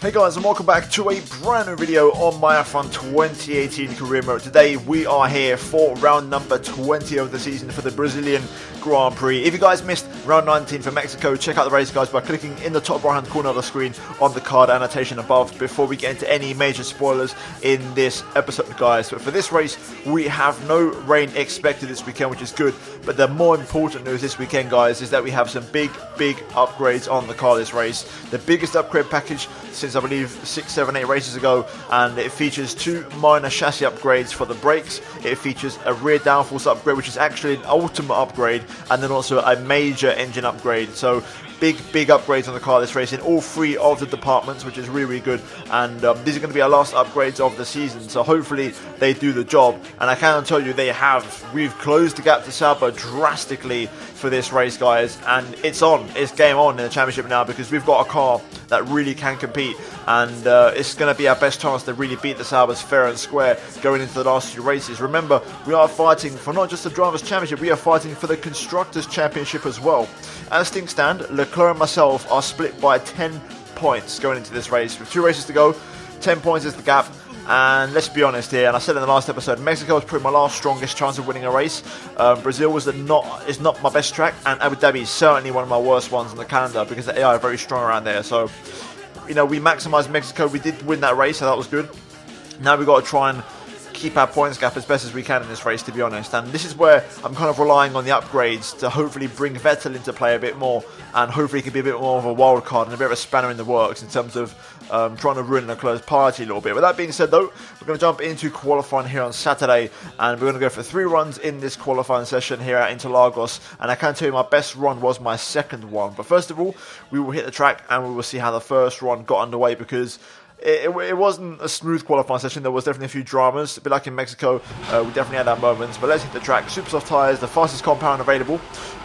Hey guys, and welcome back to a brand new video on my F1 2018 career mode. Today we are here for round number 20 of the season for the Brazilian Grand Prix. If you guys missed round 19 for Mexico, check out the race guys by clicking in the top right hand corner of the screen on the card annotation above before we get into any major spoilers in this episode guys. But for this race we have no rain expected this weekend, which is good, but the more important news this weekend guys is that we have some big upgrades on the car this race. The biggest upgrade package since I believe 6, 7, 8 races ago, and it features 2 minor chassis upgrades for the brakes. It features a rear downforce upgrade, which is actually an ultimate upgrade, and then also a major engine upgrade. So big upgrades on the car this race in all 3 of the departments, which is really good. And these are going to be our last upgrades of the season, so hopefully they do the job. And I can tell you they have. We've closed the gap to Sauber drastically for this race guys, and it's game on in the championship now, because we've got a car that really can compete, and it's going to be our best chance to really beat the Saubers fair and square going into the last 2 races. Remember, we are fighting for not just the Drivers' Championship, we are fighting for the Constructors' Championship as well. As things stand, Leclerc and myself are split by 10 points going into this race. With 2 races to go, 10 points is the gap. And let's be honest here, and I said in the last episode, Mexico is probably my last strongest chance of winning a race. Brazil is not my best track, and Abu Dhabi is certainly one of my worst ones on the calendar because the AI are very strong around there. So, you know, we maximised Mexico. We did win that race, so that was good. Now we've got to try and keep our points gap as best as we can in this race, to be honest. And this is where I'm kind of relying on the upgrades to hopefully bring Vettel into play a bit more, and hopefully he can be a bit more of a wild card and a bit of a spanner in the works in terms of trying to ruin Leclerc's party a little bit. With that being said though, we're going to jump into qualifying here on Saturday, and we're going to go for 3 runs in this qualifying session here at Interlagos. And I can tell you my best run was my second one. But first of all, we will hit the track and we will see how the first run got underway, because it wasn't a smooth qualifying session. There was definitely a few dramas, a bit like in Mexico. We definitely had our moments, but let's hit the track. Super soft tyres, the fastest compound available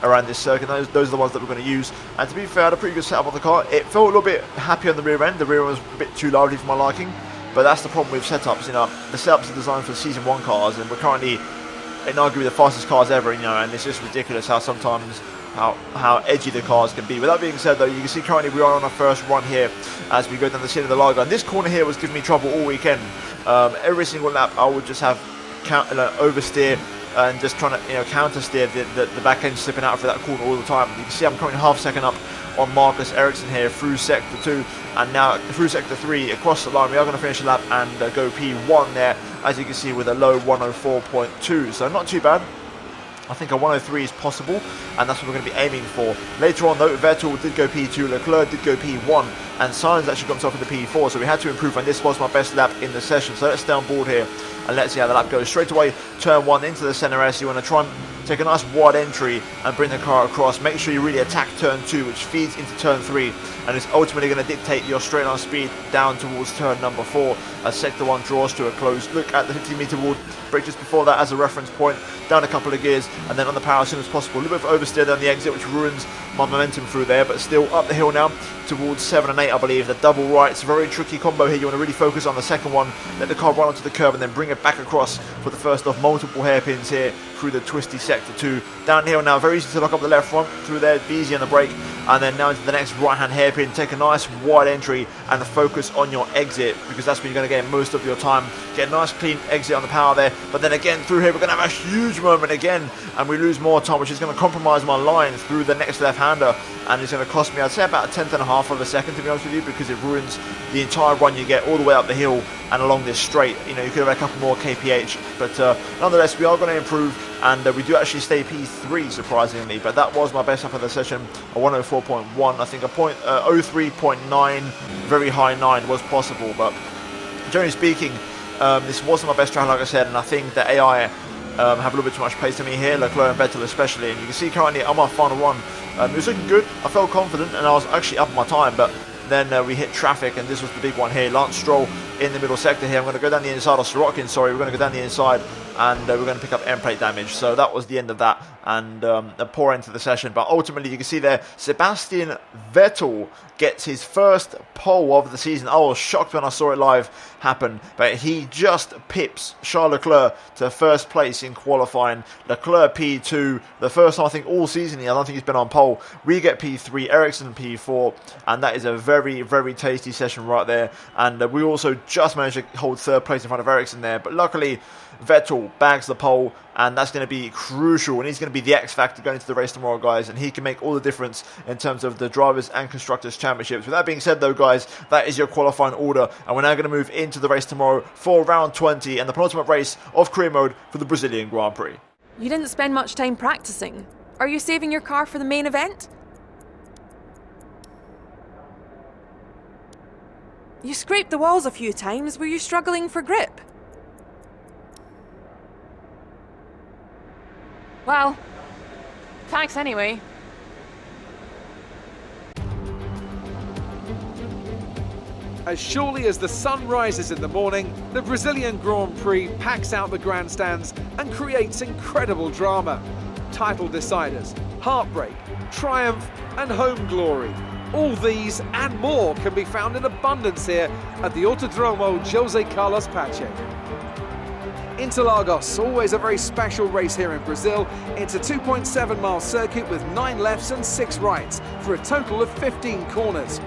around this circuit. Those are the ones that we're going to use. And to be fair, I had a pretty good setup on the car. It felt a little bit happy on the rear end. The rear end was a bit too lively for my liking, but that's the problem with setups. You know, the setups are designed for Season 1 cars, and we're currently in arguably the fastest cars ever, you know, and it's just ridiculous how sometimes how edgy the cars can be. With that being said though, you can see currently we are on our first run here as we go down the center of the Lago, and this corner here was giving me trouble all weekend. Every single lap I would just have oversteer and just trying to counter steer the back end slipping out for that corner all the time. You can see I'm currently half second up on Marcus Ericsson here through sector 2, and now through sector 3 across the line. We are going to finish the lap and go P1 there, as you can see, with a low 104.2, so not too bad. I think a 103 is possible, and that's what we're going to be aiming for. Later on though, Vettel did go P2, Leclerc did go P1, and Sainz actually got himself into P4, so we had to improve, and this was my best lap in the session. So let's stay on board here and let's see how the lap goes. Straight away, turn 1 into the center S. You want to try and take a nice wide entry and bring the car across. Make sure you really attack turn 2, which feeds into turn 3, and is ultimately going to dictate your straight line speed down towards turn number 4 as sector 1 draws to a close. Look at the 50-meter wall, brake just before that as a reference point, down a couple of gears, and then on the power as soon as possible. A little bit of oversteer down the exit, which ruins my momentum through there, but still up the hill now towards 7 and 8, I believe. The double right, it's a very tricky combo here. You want to really focus on the second one, let the car run onto the curb, and then bring it back across for the first of multiple hairpins here through the twisty sector 2. Downhill now, very easy to lock up the left front through there, be easy on the brake, and then now into the next right hand hairpin. Take a nice wide entry and focus on your exit, because that's where you're going to get most of your time. Get a nice clean exit on the power there, but then again through here we're going to have a huge moment again, and we lose more time, which is going to compromise my line through the next left-hander, and it's going to cost me, I'd say, about a 10th and a half of a second, to be honest with you, because it ruins the entire run you get all the way up the hill and along this straight. You know, you could have had a couple more kph, but nonetheless we are going to improve, and we do actually stay P3 surprisingly. But that was my best lap of the session, a 104.1. I think a 03.9, very high 9 was possible, but generally speaking, this wasn't my best track, like I said, and I think the AI have a little bit too much pace to me here, Leclerc and Vettel especially. And you can see currently on my final run, it was looking good. I felt confident, and I was actually up my time, but then we hit traffic, and this was the big one here. Lance Stroll in the middle sector here. I'm going to go down the inside of Sorokin, sorry. We're going to go down the inside and we're going to pick up end plate damage. So that was the end of that, and a poor end to the session. But ultimately, you can see there, Sebastian Vettel gets his first pole of the season. I was shocked when I saw it live happen, but he just pips Charles Leclerc to first place in qualifying. Leclerc P2, the first time I think all season, I don't think he's been on pole. We get P3, Ericsson P4, and that is a very, very tasty session right there. And we also just managed to hold third place in front of Ericsson there, but luckily Vettel bags the pole, and that's going to be crucial, and he's going to be the X factor going into the race tomorrow, guys, and he can make all the difference in terms of the Drivers' and Constructors' Championships. With that being said, though, guys, that is your qualifying order, and we're now going to move into the race tomorrow for round 20 and the penultimate race of career mode for the Brazilian Grand Prix. You didn't spend much time practicing. Are you saving your car for the main event? You scraped the walls a few times. Were you struggling for grip? Well, thanks anyway. As surely as the sun rises in the morning, the Brazilian Grand Prix packs out the grandstands and creates incredible drama. Title deciders, heartbreak, triumph and home glory. All these and more can be found in abundance here at the Autodromo José Carlos Pache. Interlagos, always a very special race here in Brazil. It's a 2.7 mile circuit with 9 lefts and 6 rights for a total of 15 corners.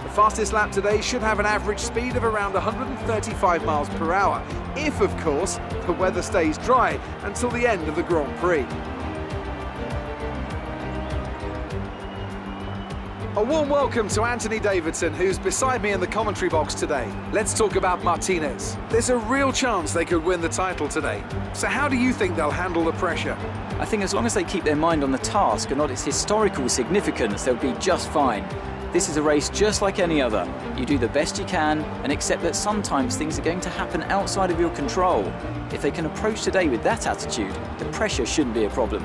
The fastest lap today should have an average speed of around 135 miles per hour, if of course the weather stays dry until the end of the Grand Prix. A warm welcome to Anthony Davidson, who's beside me in the commentary box today. Let's talk about Martinez. There's a real chance they could win the title today. So how do you think they'll handle the pressure? I think as long as they keep their mind on the task and not its historical significance, they'll be just fine. This is a race just like any other. You do the best you can and accept that sometimes things are going to happen outside of your control. If they can approach today with that attitude, the pressure shouldn't be a problem.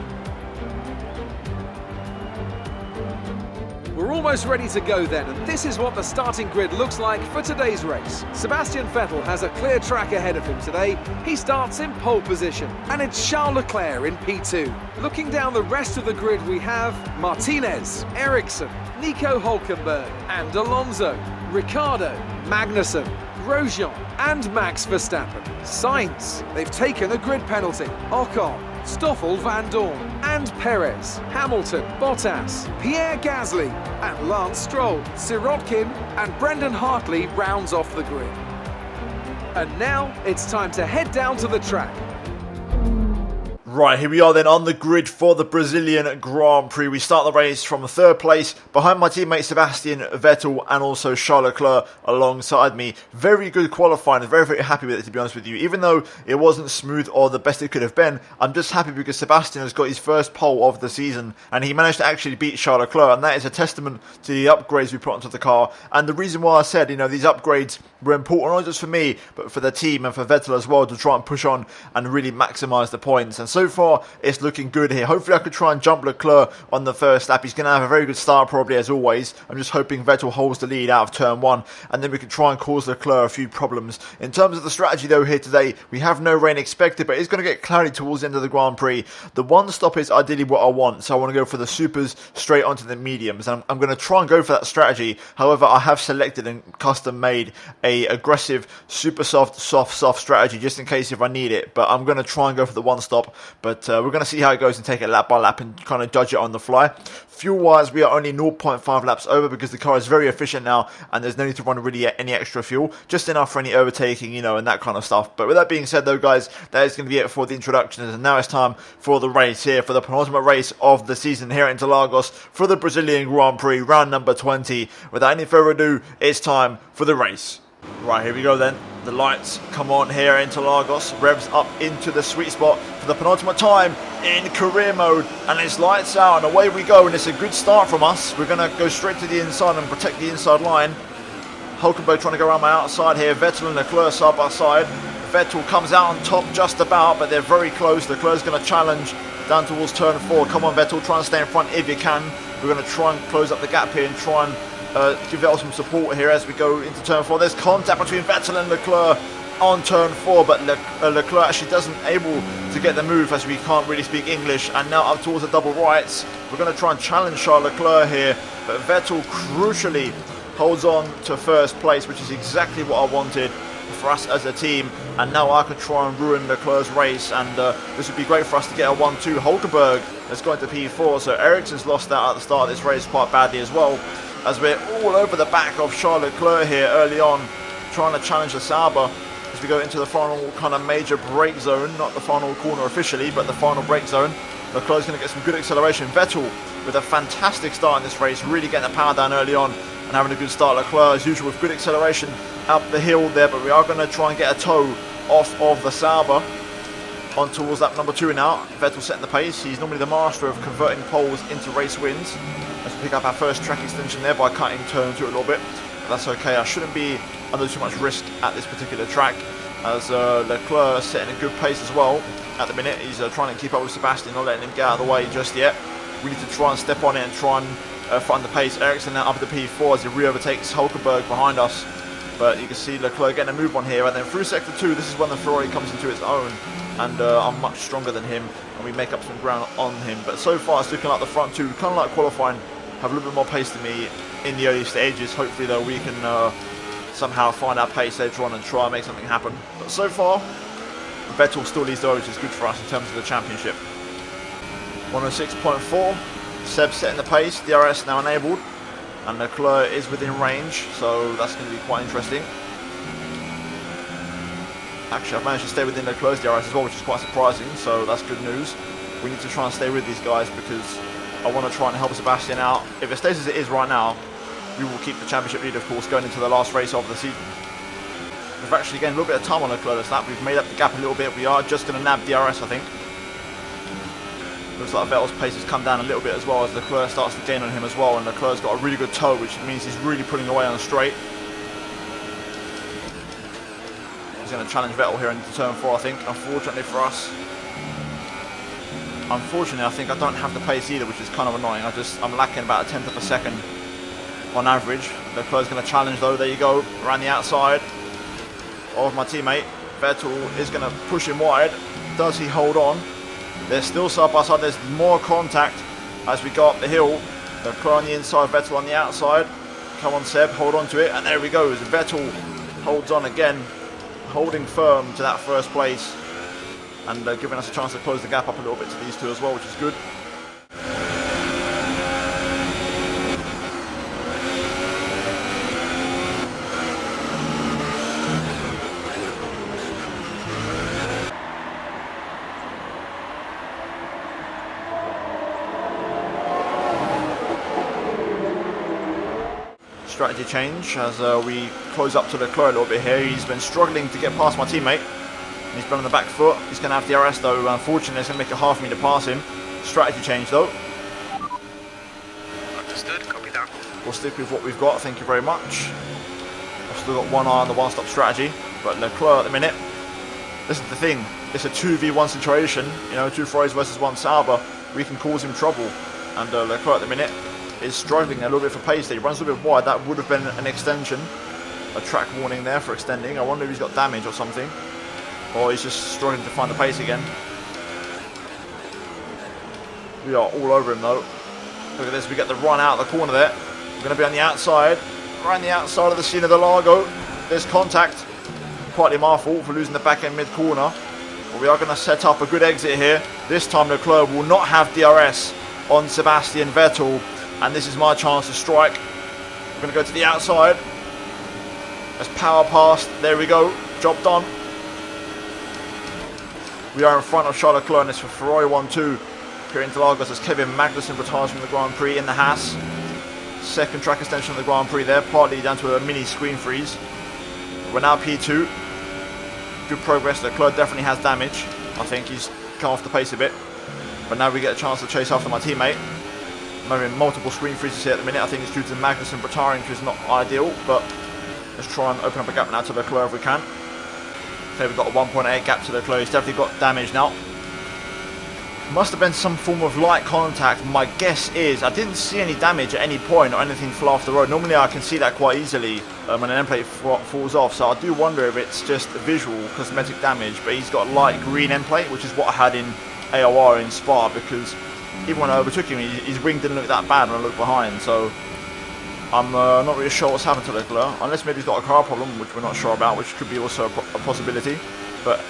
We're almost ready to go then, and this is what the starting grid looks like for today's race. Sebastian Vettel has a clear track ahead of him today. He starts in pole position, and it's Charles Leclerc in P2. Looking down the rest of the grid, we have Martinez, Ericsson, Nico Hülkenberg, and Alonso, Ricciardo, Magnussen, Grosjean, and Max Verstappen. Sainz, they've taken a grid penalty. Ocon, Stoffel Van Dorn, and Perez, Hamilton, Bottas, Pierre Gasly, and Lance Stroll. Sirotkin and Brendan Hartley rounds off the grid. And now it's time to head down to the track. Right, here we are then on the grid for the Brazilian Grand Prix. We start the race from third place behind my teammate Sebastian Vettel and also Charles Leclerc alongside me. Very good qualifying. Very, very happy with it, to be honest with you. Even though it wasn't smooth or the best it could have been, I'm just happy because Sebastian has got his first pole of the season and he managed to actually beat Charles Leclerc, and that is a testament to the upgrades we put onto the car. And the reason why I said, these upgrades were important not just for me, but for the team and for Vettel as well, to try and push on and really maximise the points. And so far, it's looking good here. Hopefully I could try and jump Leclerc on the first lap. He's going to have a very good start probably, as always. I'm just hoping Vettel holds the lead out of turn 1, and then we can try and cause Leclerc a few problems. In terms of the strategy though here today, we have no rain expected, but it's going to get cloudy towards the end of the Grand Prix. The one stop is ideally what I want, so I want to go for the supers straight onto the mediums, and I'm going to try and go for that strategy. However, I have selected and custom made a aggressive super soft strategy just in case if I need it, but I'm going to try and go for the one stop. But we're going to see how it goes and take it lap by lap and kind of judge it on the fly. Fuel wise, we are only 0.5 laps over because the car is very efficient now and there's no need to run really any extra fuel, just enough for any overtaking, and that kind of stuff. But with that being said though, guys, that is going to be it for the introductions, and now it's time for the race here, for the penultimate race of the season here at Interlagos for the Brazilian Grand Prix, round number 20. Without any further ado, it's time for the race. Right, here we go then. The lights come on here in Interlagos, revs up into the sweet spot for the penultimate time in career mode, and it's lights out and away we go, and it's a good start from us. We're going to go straight to the inside and protect the inside line. Hülkenberg trying to go around my outside here, Vettel and Leclerc side by side. Vettel comes out on top just about, but they're very close. Leclerc's going to challenge down towards turn 4. Come on Vettel, try and stay in front if you can. We're going to try and close up the gap here and try and give Vettel some support here as we go into turn 4. There's contact between Vettel and Leclerc on turn 4, but Leclerc actually doesn't able to get the move as we can't really speak English. And now up towards the double rights, we're going to try and challenge Charles Leclerc here, but Vettel crucially holds on to first place, which is exactly what I wanted for us as a team. And now I could try and ruin Leclerc's race, and this would be great for us to get a 1-2. Hulkenberg has gone to P4, so Ericsson's lost out at the start of this race quite badly as well, as we're all over the back of Charles Leclerc here early on, trying to challenge the Sauber as we go into the final kind of major brake zone, not the final corner officially, but the final brake zone. Leclerc's going to get some good acceleration. Vettel with a fantastic start in this race, really getting the power down early on and having a good start. Leclerc, as usual, with good acceleration up the hill there, but we are going to try and get a toe off of the Sauber on towards lap number 2 now. Vettel setting the pace. He's normally the master of converting poles into race wins. Let's pick up our first track extension there by cutting turn 2 a little bit. But that's okay. I shouldn't be under too much risk at this particular track, as Leclerc setting a good pace as well at the minute. He's trying to keep up with Sebastian, not letting him get out of the way just yet. We need to try and step on it and try and find the pace. Ericsson now up at the P4 as he re-overtakes Hulkenberg behind us. But you can see Leclerc getting a move on here. And then through sector 2, this is when the Ferrari comes into its own. And I'm much stronger than him, and we make up some ground on him. But so far it's looking like the front 2, kind of like qualifying, have a little bit more pace than me in the early stages. Hopefully though we can somehow find our pace later on and try and make something happen. But so far, Vettel still leads the road, which is good for us in terms of the championship. 106.4, Seb setting the pace, DRS now enabled, and Leclerc is within range, so that's going to be quite interesting. Actually, I've managed to stay within Leclerc's DRS as well, which is quite surprising, so that's good news. We need to try and stay with these guys because I want to try and help Sebastian out. If it stays as it is right now, we will keep the championship lead, of course, going into the last race of the season. We've actually gained a little bit of time on Leclerc this lap. We've made up the gap a little bit. We are just going to nab DRS, I think. Looks like Vettel's pace has come down a little bit as well as Leclerc starts to gain on him as well, and Leclerc's got a really good toe, which means he's really pulling away on the straight. He's going to challenge Vettel here into turn 4, I think, unfortunately for us. Unfortunately, I think I don't have the pace either, which is kind of annoying. I'm lacking about a 10th of a second on average. Leclerc's going to challenge though. There you go, around the outside of my teammate. Vettel is going to push him wide. Does he hold on? They're still side by side. There's more contact as we go up the hill. Leclerc on the inside, Vettel on the outside. Come on, Seb, hold on to it. And there we go. As Vettel holds on again, holding firm to that first place, and giving us a chance to close the gap up a little bit to these two as well, which is good. Strategy change as we close up to Leclerc a little bit here. He's been struggling to get past my teammate. He's been on the back foot. He's going to have DRS though. Unfortunately, it's going to make it hard for me to pass him. Strategy change though. Understood, copy that. We'll stick with what we've got, thank you very much. I've still got one eye on the one-stop strategy, but Leclerc at the minute, this is the thing. It's a 2v1 situation, you know, 2 Ferraris versus 1 Sauber. We can cause him trouble, and Leclerc at the minute is struggling a little bit for pace there. He runs a little bit wide. That would have been an extension, a track warning there for extending. I wonder if he's got damage or something, or he's just struggling to find the pace again. We are all over him though. Look at this, we get the run out of the corner there. We're going to be on the outside, around the outside of the scene of the Largo. There's contact. Partly my fault for losing the back end mid-corner. But we are going to set up a good exit here. This time Leclerc will not have DRS on Sebastian Vettel, and this is my chance to strike. We're going to go to the outside. Let's power past. There we go. Job done. We are in front of Charles Leclerc, and it's for Ferrari 1-2. Here into Lagos as Kevin Magnussen retires from the Grand Prix in the Haas. Second track extension of the Grand Prix there, partly down to a mini screen freeze. We're now P2. Good progress. Leclerc definitely has damage. I think he's come off the pace a bit. But now we get a chance to chase after my teammate. I'm having multiple screen freezes here at the minute. I think it's due to Magnussen retiring, which is not ideal. But let's try and open up a gap now to Leclerc if we can. Okay, we've got a 1.8 gap to Leclerc. He's definitely got damage now. Must have been some form of light contact. My guess is I didn't see any damage at any point or anything fly off the road. Normally I can see that quite easily when an end plate falls off, so I do wonder if it's just visual cosmetic damage. But he's got light green end plate, which is what I had in AOR in Spa, because even when I overtook him, his wing didn't look that bad when I looked behind. So I'm not really sure what's happened to Leclerc, unless maybe he's got a car problem, which we're not sure about, which could be also a possibility. But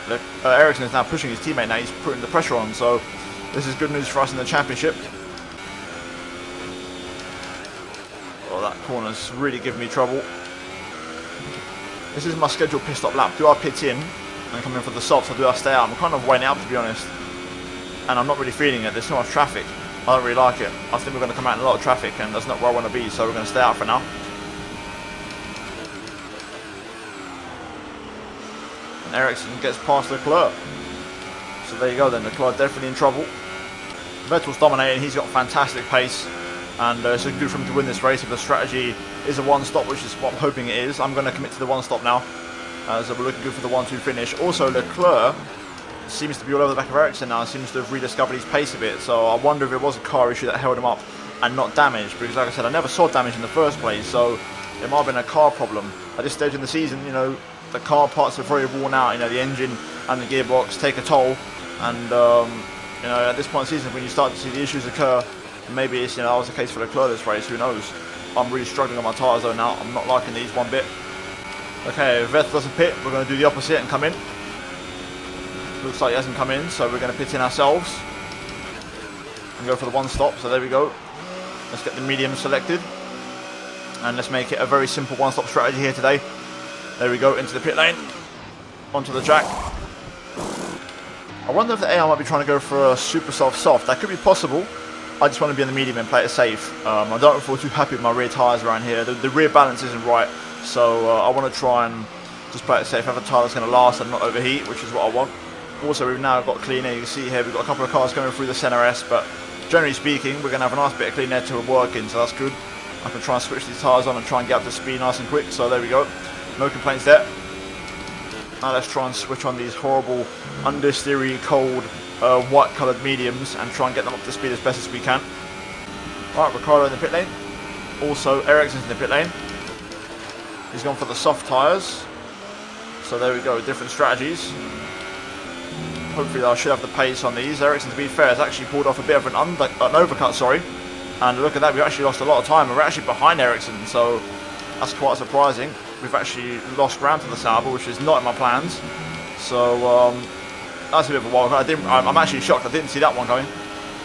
Ericsson is now pushing his teammate now, he's putting the pressure on, so this is good news for us in the championship. Oh, that corner's really giving me trouble. This is my scheduled pit stop lap. Do I pit in and come in for the softs, or do I stay out? I'm kind of weighing out, to be honest. And I'm not really feeling it. There's so much traffic. I don't really like it. I think we're going to come out in a lot of traffic, and that's not where I want to be, so we're going to stay out for now. And Ericsson gets past Leclerc. So there you go then, Leclerc definitely in trouble. Vettel's dominating, he's got fantastic pace, and it's so good for him to win this race. If the strategy is a one stop, which is what I'm hoping it is, I'm going to commit to the one stop now. So we're looking good for the 1-2 finish. Also, Leclerc seems to be all over the back of Ericsson now, seems to have rediscovered his pace a bit, so I wonder if it was a car issue that held him up and not damage, because like I said, I never saw damage in the first place, so it might have been a car problem. At this stage in the season, you know, the car parts are very worn out, you know, the engine and the gearbox take a toll, and you know, at this point in the season when you start to see the issues occur, maybe it's, you know, that was the case for Leclerc this race, who knows. I'm really struggling on my tyres though now, I'm not liking these one bit. Okay, if Vettel doesn't pit, we're going to do the opposite and come in. Looks like he hasn't come in, so we're going to pit in ourselves and go for the one stop. So there we go. Let's get the medium selected, and let's make it a very simple one stop strategy here today. There we go, into the pit lane, onto the track. I wonder if the AI might be trying to go for a super soft. That could be possible. I just want to be in the medium and play it safe. I don't feel too happy with my rear tyres around here. The rear balance isn't right, so I want to try and just play it safe, have a tyre that's going to last and not overheat, which is what I want. Also, we've now got clean air. You can see here we've got a couple of cars going through the center S, but generally speaking, we're going to have a nice bit of clean air to work in, so that's good. I can try and switch these tyres on and try and get up to speed nice and quick, so there we go. No complaints there. Now let's try and switch on these horrible, understeery, cold, white-coloured mediums and try and get them up to speed as best as we can. Alright, Ricciardo in the pit lane. Also, Ericsson's in the pit lane. He's gone for the soft tyres. So there we go, different strategies. Hopefully I should have the pace on these. Ericsson, to be fair, has actually pulled off a bit of an overcut, sorry. And look at that, we've actually lost a lot of time. We're actually behind Ericsson, so that's quite surprising. We've actually lost ground to the Sauber, which is not in my plans. So that's a bit of a wild card. I'm actually shocked I didn't see that one coming.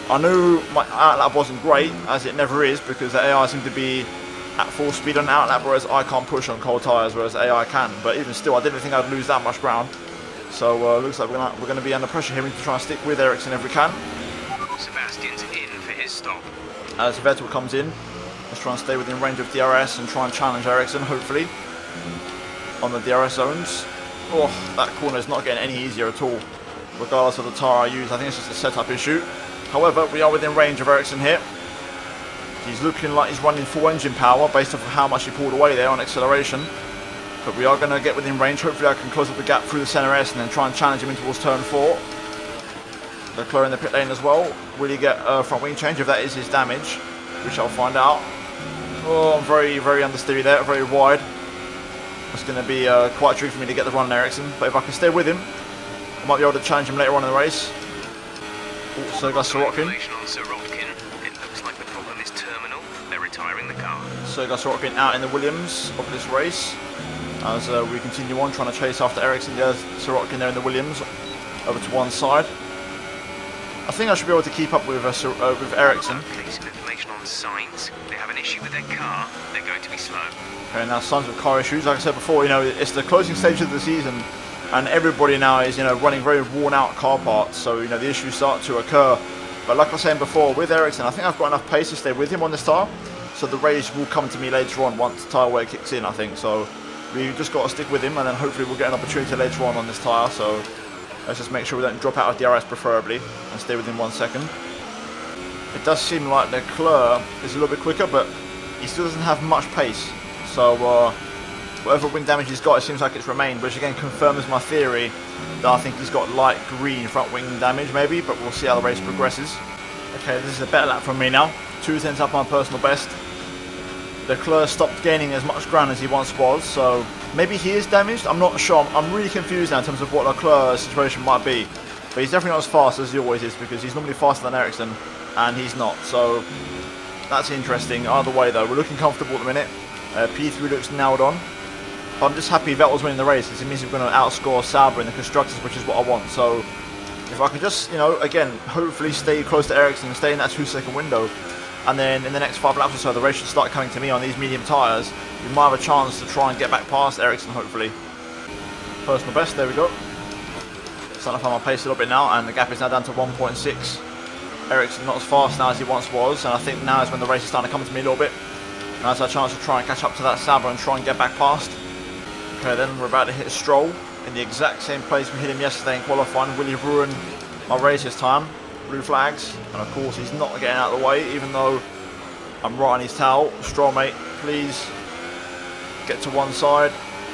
I knew my outlap wasn't great, as it never is, because the AI seemed to be at full speed on outlap, whereas I can't push on cold tyres, whereas AI can. But even still, I didn't think I'd lose that much ground. So looks like we're going to be under pressure here. We need to try and stick with Ericsson if we can. Sebastian's in for his stop. As Vettel comes in, let's try and stay within range of DRS and try and challenge Ericsson, hopefully, on the DRS zones. Oh, that corner is not getting any easier at all, regardless of the tyre I use. I think it's just a setup issue. However, we are within range of Ericsson here. He's looking like he's running full engine power based off of how much he pulled away there on acceleration. But we are going to get within range. Hopefully I can close up the gap through the centre S and then try and challenge him in towards turn 4. Leclerc in the pit lane as well. Will he get a front wing change if that is his damage? We shall find out. Oh, I'm very, very understeery there, very wide. It's going to be quite tricky for me to get the run on Ericsson. But if I can stay with him, I might be able to challenge him later on in the race. Also got Sorokin. It looks like the problem is terminal. They're retiring the car. Sergei Sorokin out in the Williams of this race. As we continue on trying to chase after Ericsson. There's Sorokin there in the Williams, over to one side. I think I should be able to keep up with Ericsson. Some information on signs. They have an issue with their car. They're going to be slow. Okay, now signs of car issues. Like I said before, you know, it's the closing stage of the season, and everybody now is, you know, running very worn-out car parts. So, you know, the issues start to occur. But like I was saying before, with Ericsson, I think I've got enough pace to stay with him on this tyre. So the race will come to me later on once the tyre wear kicks in, I think. So we've just got to stick with him, and then hopefully we'll get an opportunity later on this tyre. So let's just make sure we don't drop out of DRS preferably and stay within 1 second. It does seem like Leclerc is a little bit quicker, but he still doesn't have much pace. So Whatever wing damage he's got, it seems like it's remained, which again confirms my theory that I think he's got light green front wing damage maybe, but we'll see how the race progresses. Okay, this is a better lap from me now. 2 tenths up my personal best. Leclerc stopped gaining as much ground as he once was, so maybe he is damaged. I'm not sure. I'm really confused now in terms of what Leclerc's situation might be. But he's definitely not as fast as he always is, because he's normally faster than Ericsson, and he's not. So that's interesting. Either way though, we're looking comfortable at the minute. P3 looks nailed on. But I'm just happy Vettel's winning the race, because it means we're going to outscore Sauber in the Constructors, which is what I want. So if I could just, again, hopefully stay close to Ericsson and stay in that 2-second window, and then in the next 5 laps or so, the race should start coming to me on these medium tyres. We might have a chance to try and get back past Ericsson, hopefully. Personal best, there we go. Starting to find my pace a little bit now, and the gap is now down to 1.6. Ericsson not as fast now as he once was, and I think now is when the race is starting to come to me a little bit. And that's our chance to try and catch up to that Sauber and try and get back past. Okay, then we're about to hit Stroll in the exact same place we hit him yesterday in qualifying. Will he ruin my race this time? Blue flags, and of course he's not getting out of the way, even though I'm right on his tail. Stroll, mate, please get to one side.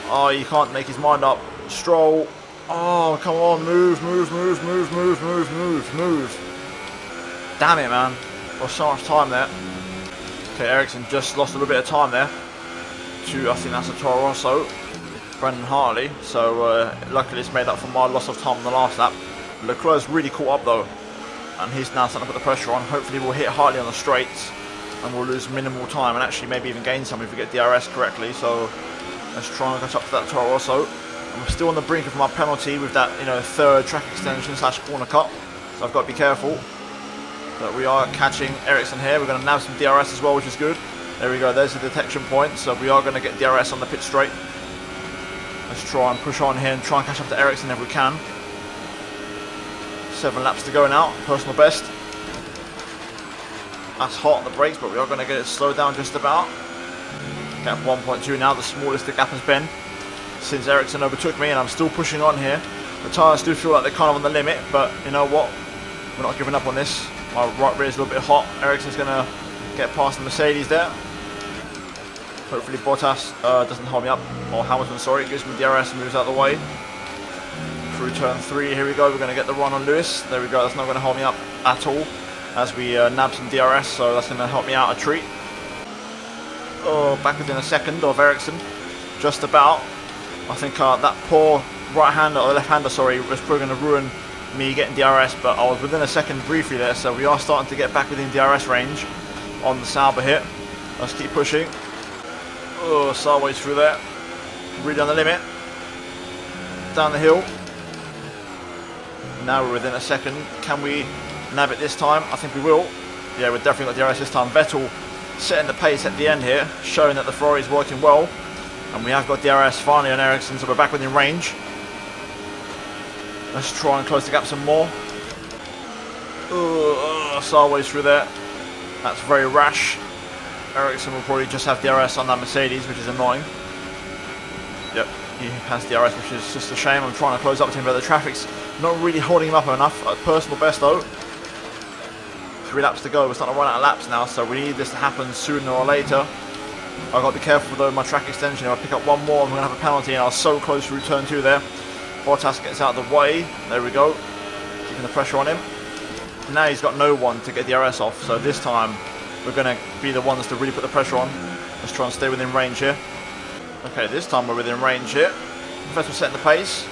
Oh, he can't make his mind up. Stroll. Oh, come on, move. Damn it, man. Lost so much time there. Okay, Ericsson just lost a little bit of time there to, I think that's a Toro Rosso, Brendan Hartley. So luckily it's made up for my loss of time on the last lap. Leclerc's really caught up though, and he's now starting to put the pressure on. Hopefully we'll hit Hartley on the straights and we'll lose minimal time, and actually maybe even gain some if we get DRS correctly. So let's try and catch up to that Toro Rosso. I'm still on the brink of my penalty with that, third track extension / corner cut, so I've got to be careful. But we are catching Ericsson here. We're going to nab some DRS as well, which is good. There we go, there's the detection point, so we are going to get DRS on the pit straight. Let's try and push on here and try and catch up to Ericsson if we can. 7 laps to go now, personal best. That's hot on the brakes, but we are going to get it slowed down just about. Gap 1.2 now, the smallest the gap has been since Ericsson overtook me, and I'm still pushing on here. The tyres do feel like they're kind of on the limit, but you know what? We're not giving up on this. My right rear is a little bit hot. Ericsson's going to get past the Mercedes there. Hopefully Bottas doesn't hold me up, or Hamilton, sorry, gives me DRS and moves out of the way. Through turn 3, here we go, we're going to get the run on Lewis. There we go, that's not going to hold me up at all, as we nab some DRS, so that's going to help me out a treat. Oh, back within a second of Ericsson, just about. I think that poor right-hander, or left-hander, sorry, was probably going to ruin me getting DRS, but I was within a second briefly there, so we are starting to get back within DRS range on the Sauber here. Let's keep pushing. Oh, sideways through there. Really on the limit. Down the hill. Now we're within a second. Can we nab it this time? I think we will. Yeah, we've definitely got DRS this time. Vettel setting the pace at the end here, showing that the Ferrari is working well. And we have got DRS finally on Ericsson, so we're back within range. Let's try and close the gap some more. Sideways through there. That's very rash. Ericsson will probably just have DRS on that Mercedes, which is annoying. Yep, he has DRS, which is just a shame. I'm trying to close up to him, but the traffic's not really holding him up enough. Personal best though. 3 laps to go. We're starting to run out of laps now, so we need this to happen sooner or later. I've got to be careful though, my track extension. If I pick up one more, I'm going to have a penalty, and I was so close through turn 2 there. Bottas gets out of the way. There we go. Keeping the pressure on him. Now he's got no one to get DRS off, so this time we're going to be the ones to really put the pressure on. Let's try and stay within range here. Okay, this time we're within range here. Vettel setting the pace.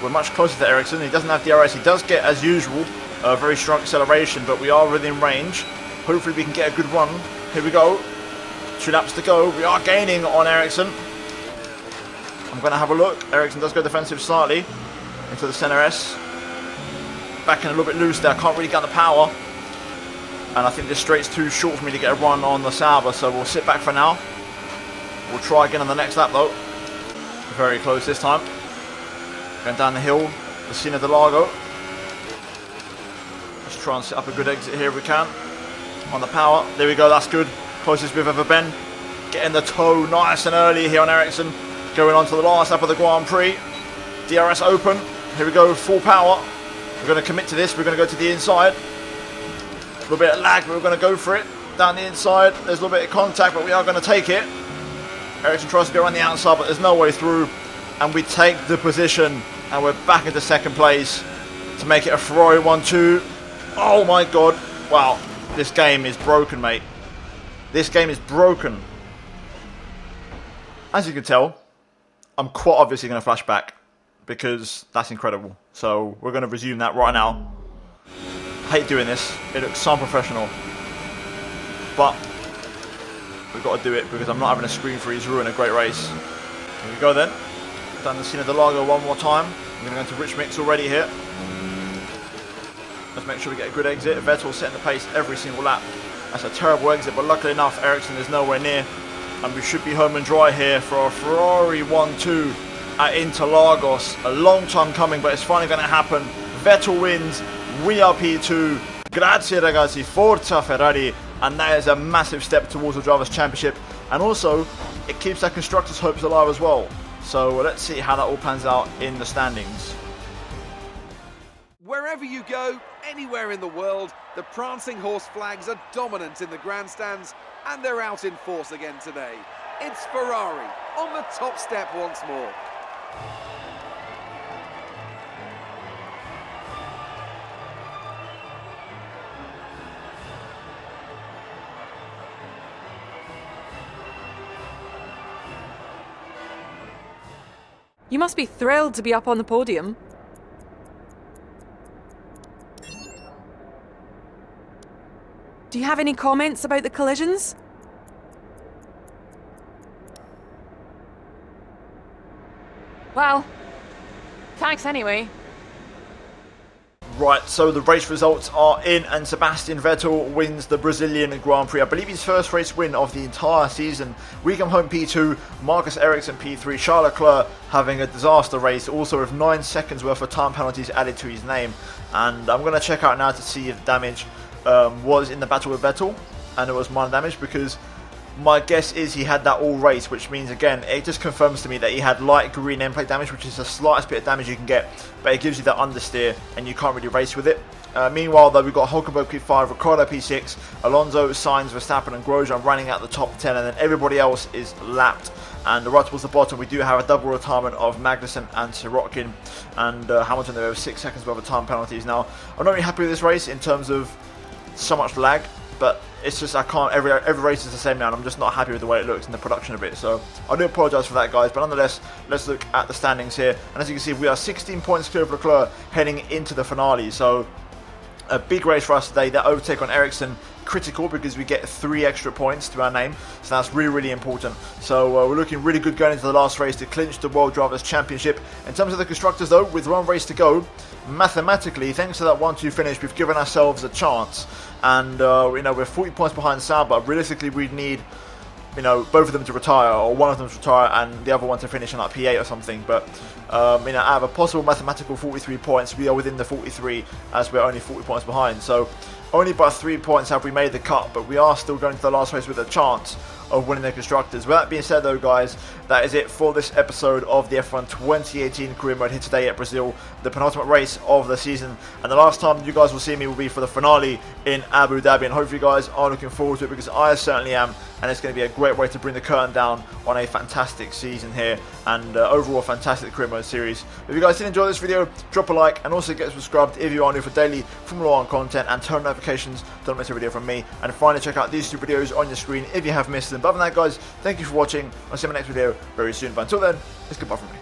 We're much closer to Ericsson. He doesn't have DRS. He does get, as usual, a very strong acceleration, but we are within range. Hopefully we can get a good run. Here we go. 2 laps to go. We are gaining on Ericsson. I'm going to have a look. Ericsson does go defensive slightly into the center S. Backing a little bit loose there. I can't really get the power. And I think this straight's too short for me to get a run on the Sauber, so we'll sit back for now. We'll try again on the next lap though. Very close this time. Going down the hill, the Sina de Largo. Let's try and set up a good exit here if we can. On the power. There we go, that's good. Closest we've ever been. Getting the toe nice and early here on Ericsson. Going on to the last lap of the Grand Prix. DRS open. Here we go, full power. We're going to commit to this. We're going to go to the inside. A little bit of lag, but we're going to go for it. Down the inside, there's a little bit of contact, but we are going to take it. Ericsson tries to go around the outside, but there's no way through. And we take the position, and we're back into second place to make it a Ferrari 1-2. Oh my god. Wow. This game is broken, mate. This game is broken. As you can tell, I'm quite obviously going to flash back because that's incredible. So we're going to resume that right now. I hate doing this. It looks so unprofessional. But we've got to do it because I'm not having a screen freeze ruin a great race. Here we go then. Done the Cena de Lago one more time. I'm going to go into rich mix already here. Let's make sure we get a good exit. Vettel setting the pace every single lap. That's a terrible exit, but luckily enough, Ericsson is nowhere near. And we should be home and dry here for a Ferrari 1-2 at Interlagos. A long time coming, but it's finally going to happen. Vettel wins. We are P2. Grazie ragazzi, forza Ferrari. And that is a massive step towards the Drivers' Championship. And also, it keeps our constructors' hopes alive as well. So let's see how that all pans out in the standings. Wherever you go, anywhere in the world, the prancing horse flags are dominant in the grandstands, and they're out in force again today. It's Ferrari on the top step once more. You must be thrilled to be up on the podium. Do you have any comments about the collisions? Well, thanks anyway. Right, so the race results are in, and Sebastian Vettel wins the Brazilian Grand Prix. I believe his first race win of the entire season. We come home P2, Marcus Ericsson P3, Charles Leclerc having a disaster race, also with 9 seconds worth of time penalties added to his name. And I'm going to check out now to see if damage was in the battle with Vettel, and it was minor damage, because my guess is he had that all race, which means, again, it just confirms to me that he had light green end plate damage, which is the slightest bit of damage you can get, but it gives you that understeer and you can't really race with it. Meanwhile, though, we've got Hulkenberg P5, Ricciardo P6, Alonso, Sainz, Verstappen and Grosjean running out the top 10, and then everybody else is lapped. And right towards the bottom, we do have a double retirement of Magnussen and Sirotkin, and Hamilton, there were 6 seconds worth of time penalties. Now, I'm not really happy with this race in terms of so much lag, but it's just I can't, every race is the same now, and I'm just not happy with the way it looks in the production of it. So I do apologise for that, guys, but nonetheless, let's look at the standings here. And as you can see, we are 16 points clear of Leclerc heading into the finale. So a big race for us today. That overtake on Ericsson, critical, because we get 3 extra points to our name, so that's really, really important. So we're looking really good going into the last race to clinch the World Drivers' Championship. In terms of the constructors, though, with 1 race to go, mathematically, thanks to that 1-2 finish, we've given ourselves a chance. And we're 40 points behind Sauber, but realistically we'd need both of them to retire, or one of them to retire and the other one to finish in like P8 or something. But out of a possible mathematical 43 points, we are within the 43, as we're only 40 points behind. So only by 3 points have we made the cut, but we are still going to the last race with a chance of winning the constructors. With that being said, though, guys, that is it for this episode of the F1 2018 career mode here today at Brazil, the penultimate race of the season, and the last time you guys will see me will be for the finale in Abu Dhabi, and hopefully you guys are looking forward to it, because I certainly am, and it's going to be a great way to bring the curtain down on a fantastic season here, and overall fantastic career mode series. If you guys did enjoy this video, drop a like, and also get subscribed if you are new for daily Formula 1 content, and turn notifications, don't miss a video from me. And finally, check out these 2 videos on your screen if you have missed them. But other than that, guys, thank you for watching. I'll see you in my next video very soon, but until then, it's goodbye from me.